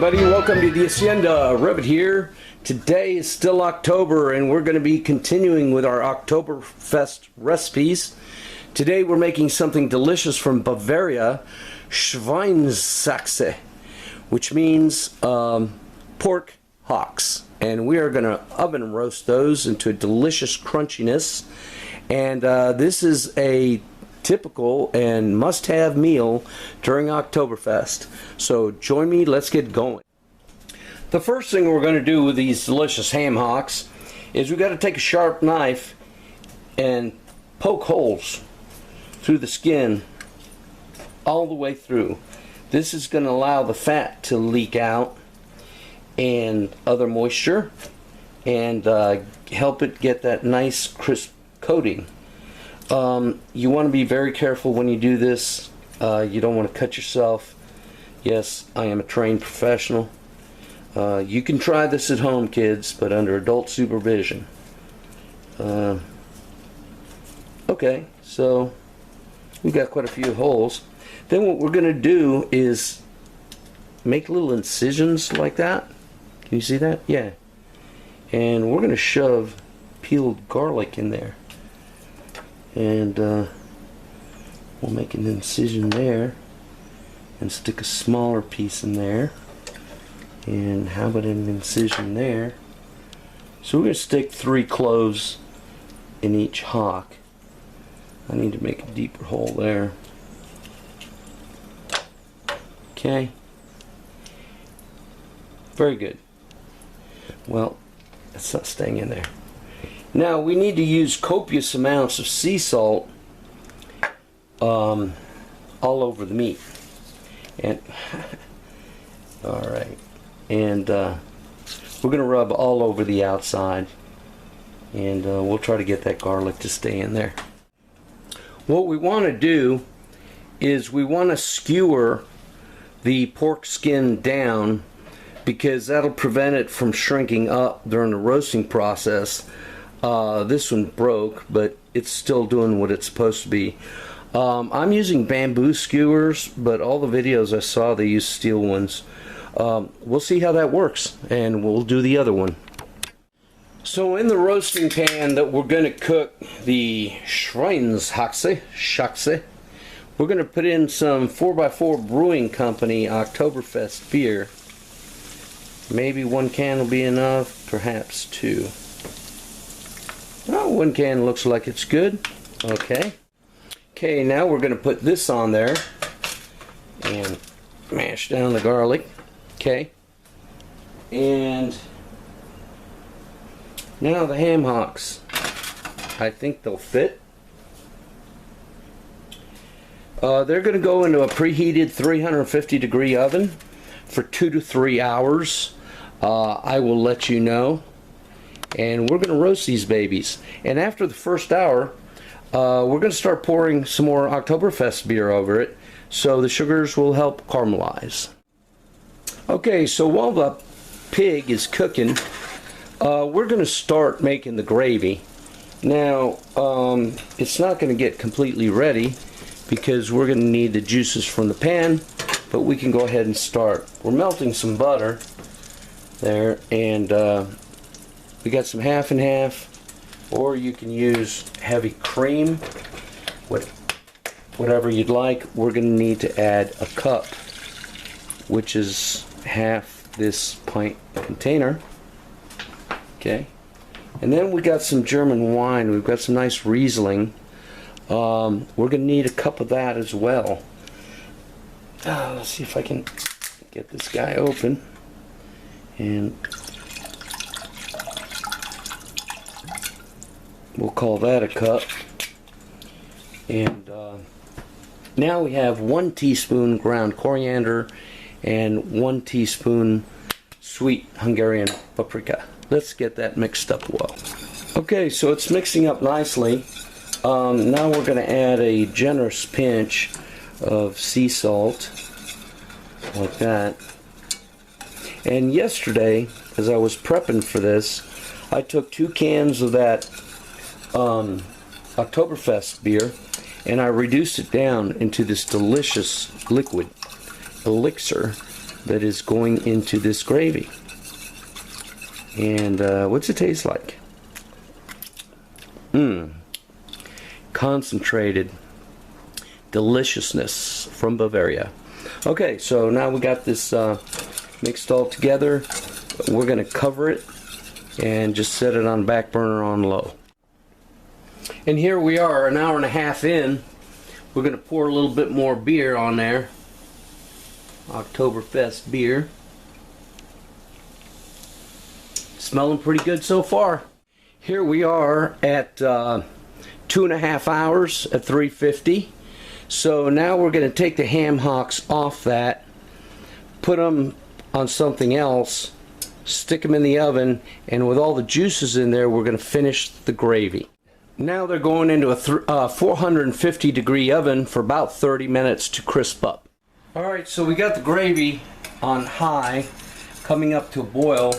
everybody, welcome to the Hacienda. Ribbit here. Today is still October and we're going to be continuing with our Oktoberfest recipes. Today we're making something delicious from Bavaria, Schweinshaxe, which means pork hocks. And we are going to oven roast those into a delicious crunchiness. And this is a typical and must-have meal during Oktoberfest. So join me, let's get going. The first thing we're going to do with these delicious ham hocks is we've got to take a sharp knife and poke holes through the skin all the way through. This is going to allow the fat to leak out and other moisture and help it get that nice crisp coating. You want to be very careful when you do this. You don't want to cut yourself. Yes, I am a trained professional. You can try this at home, kids, but under adult supervision. Okay, so we've got quite a few holes. Then what we're going to do is make little incisions like that. Can you see that? Yeah. And we're going to shove peeled garlic in there. And we'll make an incision there and stick a smaller piece in there. And how about an incision there? So we're going to stick 3 cloves in each hock. I need to make a deeper hole there. Okay. Very good. Well, that's not staying in there. Now we need to use copious amounts of sea salt all over the meat. And alright. And we're going to rub all over the outside. And we'll try to get that garlic to stay in there. What we want to do is we want to skewer the pork skin down, because that'll prevent it from shrinking up during the roasting process. This one broke, but it's still doing what it's supposed to be. I'm using bamboo skewers, but all the videos I saw, they use steel ones. We'll see how that works, and we'll do the other one. So in the roasting pan that we're going to cook the Shweinshaxe, we're going to put in some 4x4 Brewing Company Oktoberfest beer. Maybe 1 can will be enough, perhaps 2. Well, 1 can looks like it's good. Okay. Okay, now we're going to put this on there and mash down the garlic. Okay. And now the ham hocks. I think they'll fit. They're going to go into a preheated 350-degree oven for 2 to 3 hours. I will let you know. And we're going to roast these babies. And after the first hour, we're going to start pouring some more Oktoberfest beer over it, so the sugars will help caramelize. Okay, so while the pig is cooking, we're going to start making the gravy. Now, it's not going to get completely ready because we're going to need the juices from the pan, but we can go ahead and start. We're melting some butter there, and we got some half and half, or you can use heavy cream, whatever you'd like. We're going to need to add a cup, which is half this pint container. Okay, and then we got some German wine. We've got some nice Riesling. We're going to need a cup of that as well. Let's see if I can get this guy open. And we'll call that a cup. And now we have 1 teaspoon ground coriander and 1 teaspoon sweet Hungarian paprika. Let's get that mixed up well. Okay, so it's mixing up nicely. Now we're going to add a generous pinch of sea salt, like that. And yesterday, as I was prepping for this, I took 2 cans of that Oktoberfest beer and I reduced it down into this delicious liquid elixir that is going into this gravy. And what's it taste like? Concentrated deliciousness from Bavaria. Okay, so now we got this mixed all together. We're going to cover it and just set it on back burner on low. And here we are, an hour and a half in. We're going to pour a little bit more beer on there. Oktoberfest beer. Smelling pretty good so far. Here we are at 2.5 hours at 350. So now we're going to take the ham hocks off that, put them on something else, stick them in the oven, and with all the juices in there, we're going to finish the gravy. Now they're going into a 450 degree oven for about 30 minutes to crisp up. Alright, so we got the gravy on high, coming up to a boil,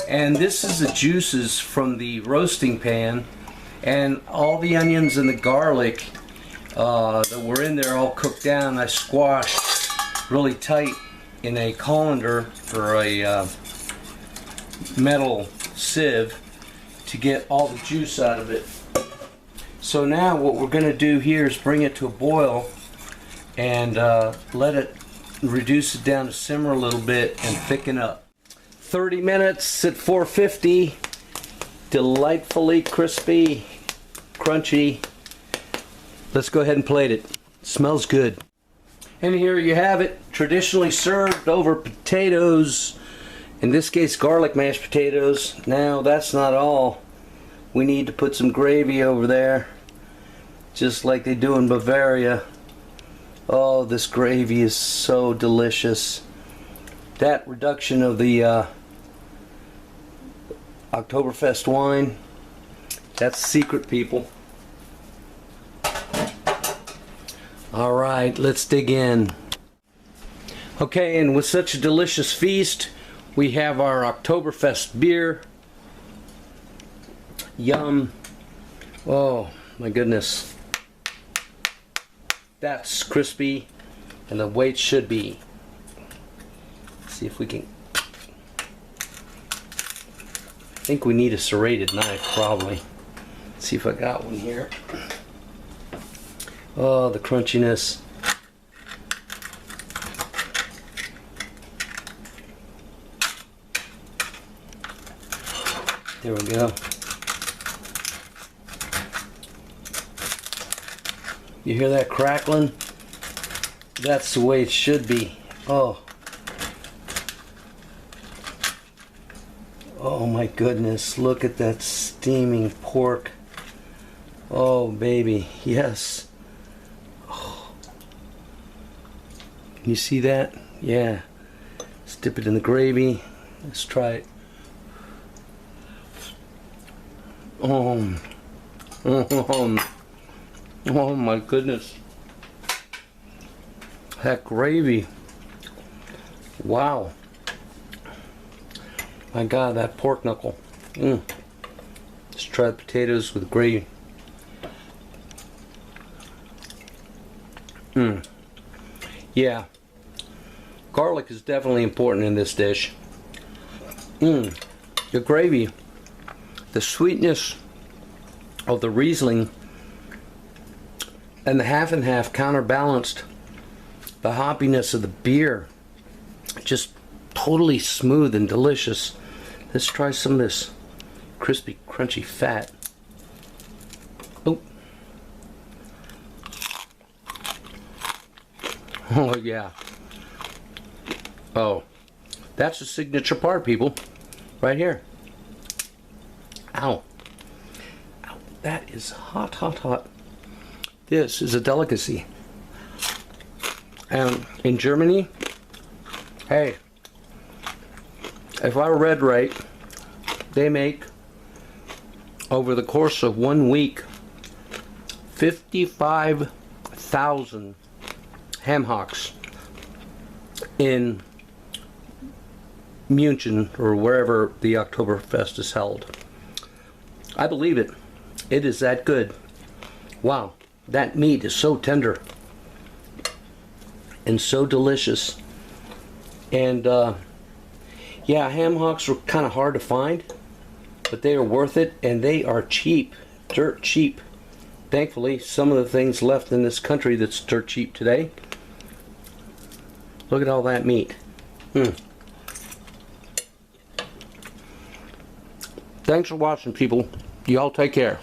and this is the juices from the roasting pan, and all the onions and the garlic that were in there all cooked down. I squashed really tight in a colander or a metal sieve to get all the juice out of it. So now what we're going to do here is bring it to a boil and let it reduce it down to simmer a little bit and thicken up. 30 minutes at 450, delightfully crispy, crunchy. Let's go ahead and plate it. Smells good. And here you have it, traditionally served over potatoes. In this case, garlic mashed potatoes. Now that's not all. We need to put some gravy over there, just like they do in Bavaria. Oh, this gravy is so delicious. That reduction of the Oktoberfest wine, that's secret, people. Alright, let's dig in. Okay, and with such a delicious feast, we have our Oktoberfest beer. Yum. Oh my goodness. That's crispy and the way it should be. Let's see if we can. I think we need a serrated knife probably. Let's see if I got one here. Oh, the crunchiness. There we go. You hear that crackling? That's the way it should be. Oh. Oh my goodness, look at that steaming pork. Oh baby, yes. Oh. Can you see that? Yeah. Let's dip it in the gravy. Let's try it. Oh. Oh my goodness. That gravy. Wow. My God, that pork knuckle. Let's try the potatoes with gravy. Yeah. Garlic is definitely important in this dish. The gravy, the sweetness of the Riesling and the half and half counterbalanced the hoppiness of the beer. Just totally smooth and delicious. Let's try some of this crispy, crunchy fat. Oh. Oh yeah. Oh. That's the signature part, people. Right here. Ow. Ow. That is hot, hot, hot. This is a delicacy. And in Germany, hey, if I read right, they make, over the course of 1 week, 55,000 ham hocks in München or wherever the Oktoberfest is held. I believe it. It is that good. Wow, that meat is so tender and so delicious, And yeah, ham hocks are kind of hard to find, but they are worth it, and they are cheap, dirt cheap. Thankfully, some of the things left in this country that's dirt cheap today. Look at all that meat. Thanks for watching, people. Y'all take care.